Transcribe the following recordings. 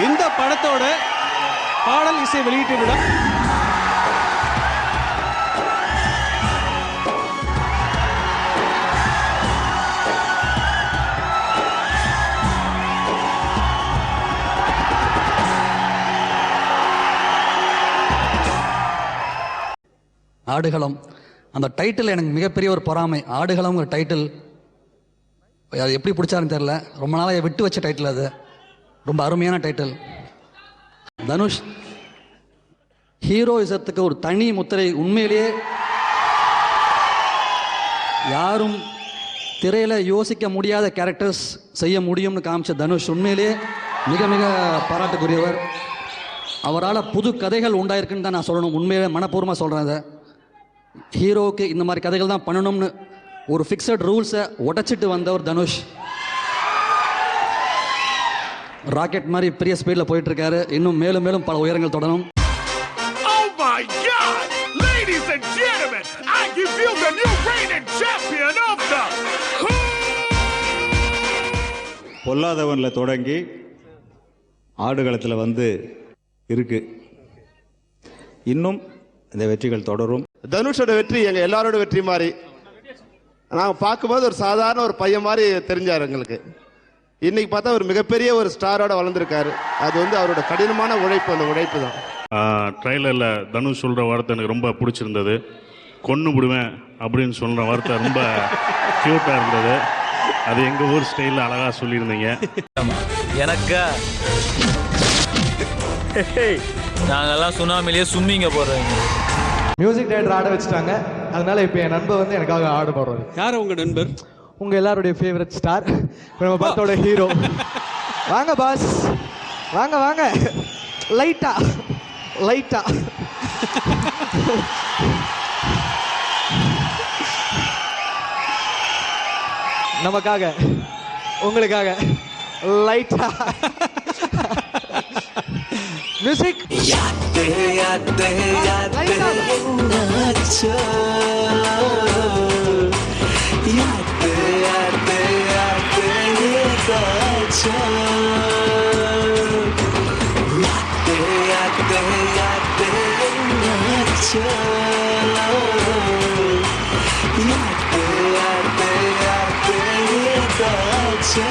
இந்த படத்தோட பாடல் இசை வெளியீட்டு விழா ஆடுகளம். அந்த டைட்டில் எனக்கு மிகப்பெரிய ஒரு பொறாமை. ஆடுகளம்ங்கிற டைட்டில் அது எப்படி பிடிச்சாருன்னு தெரில. ரொம்ப நாளாக விட்டு வச்ச டைட்டில் அது. ரொம்ப அருமையான டைட்டில். தனுஷ் ஹீரோயிசத்துக்கு ஒரு தனி முத்திரை. உண்மையிலேயே யாரும் திரையில் யோசிக்க முடியாத கேரக்டர்ஸ் செய்ய முடியும்னு காமிச்ச தனுஷ் உண்மையிலேயே மிக மிக பாராட்டுக்குரியவர். அவரால் புது கதைகள் உண்டாயிருக்குன்னு தான் நான் சொல்லணும். உண்மையிலே மனப்பூர்வமாக சொல்கிறேன். அதை ஹீரோவுக்கு இந்த மாதிரி கதைகள் தான் பண்ணணும்னு ஒரு ஃபிக்ஸட் ரூல்ஸை உடைச்சிட்டு வந்தவர் தனுஷ். ராக்கெட் மாதிரி பெரிய ஸ்பீடில் போயிட்டு இருக்காரு. இன்னும் மேலும் மேலும் பல உயரங்கள் தொடரும். பொல்லாதவன்ல தொடங்கி ஆடுகளத்தில் வந்து இருக்கு. இன்னும் இந்த வெற்றிகள் தொடரும். தனுஷோட வெற்றி எங்க எல்லாரோட வெற்றி மாதிரி. நாங்கள் பார்க்கும்போது ஒரு சாதாரண ஒரு பையன் மாதிரி தெரிஞ்சார் எங்களுக்கு. இன்னைக்கு பார்த்தா ஒரு மிகப்பெரிய ஒரு ஸ்டாரோட வளர்ந்துருக்காரு. அது வந்து அவரோட கடினமான உழைப்பு. அந்த உழைப்பு தான். ட்ரைலரில் தனுஷ் சொல்கிற வார்த்தை எனக்கு ரொம்ப பிடிச்சிருந்தது. கொன்று விடுவேன் அப்படின்னு சொல்கிற வார்த்தை ரொம்ப க்யூட்டாக இருந்தது. அது எங்கள் ஊர் ஸ்டைலில் அழகாக சொல்லியிருந்தீங்க. எனக்கு நாங்கெல்லாம் சுனாமிலேயே சும்மிங்க போடுறீங்க. மியூசிக் டைரக்டர் ஆட வச்சுட்டாங்க. அதனால இப்போ என் நண்பர் வந்து எனக்காக ஆட போடுறாரு. யார் உங்க நண்பர்? உங்க எல்லாருடைய ஃபேவரட் ஸ்டார், நம்ம படத்தோட ஹீரோ. வாங்க பாஸ், வாங்க வாங்க. லைட்டா லைட்டா நமக்காக உங்களுக்காக லைட்டா மியூசிக். யாத்தே யாத்தே யாத்தே நாச்சோ யாத்தே யாத்தே யாத்தே நாச்சோ யாத்தே யாத்தே யாத்தே நாச்சோ யாத்தே யாத்தே யாத்தே நாச்சோ.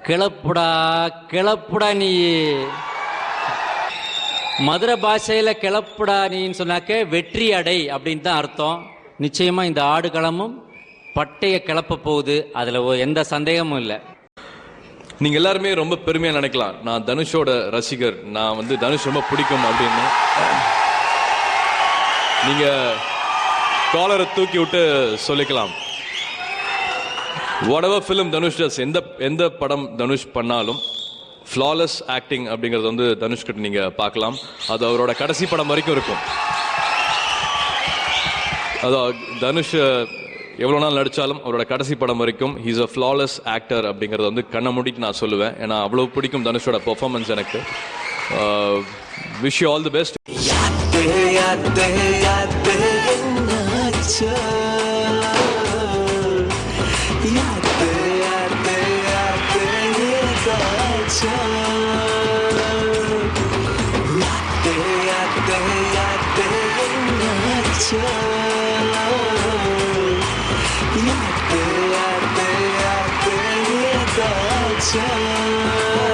கிளப்புடா கிளப்புடா நீ. மதுரை பாஷையில் கிளப்புடா நீன்னு சொன்னாக்க வெற்றி அடை அப்படின்னு தான் அர்த்தம். நிச்சயமாக இந்த ஆடுகளமும் பட்டையை கிளப்ப போகுது. அதில் எந்த சந்தேகமும் இல்லை. நீங்கள் எல்லாருமே ரொம்ப பெருமையாக நினைக்கலாம், நான் தனுஷோட ரசிகர், நான் வந்து தனுஷ் ரொம்ப பிடிக்கும் அப்படின்னு. நீங்கள் காலரை தூக்கி விட்டு சொல்லிக்கலாம். whatever film தனுஷ் does, எந்த படம் தனுஷ் பண்ணாலும் ஃப்ளாலெஸ் ஆக்டிங் அப்படிங்கிறது வந்து தனுஷ் கிட்ட நீங்கள் பார்க்கலாம். அது அவரோட கடைசி படம் வரைக்கும் இருக்கும். அதாவது தனுஷ் எவ்வளோ நாள் நடித்தாலும் அவரோட கடைசி படம் வரைக்கும் ஹீஸ் அ ஃப்ளாலெஸ் ஆக்டர் அப்படிங்கிறத வந்து கண்ணை மூடிட்டு நான் சொல்லுவேன். ஏன்னா அவ்வளோ பிடிக்கும் தனுஷோட பெர்ஃபார்மன்ஸ் எனக்கு. Wish you all the best. Yeah.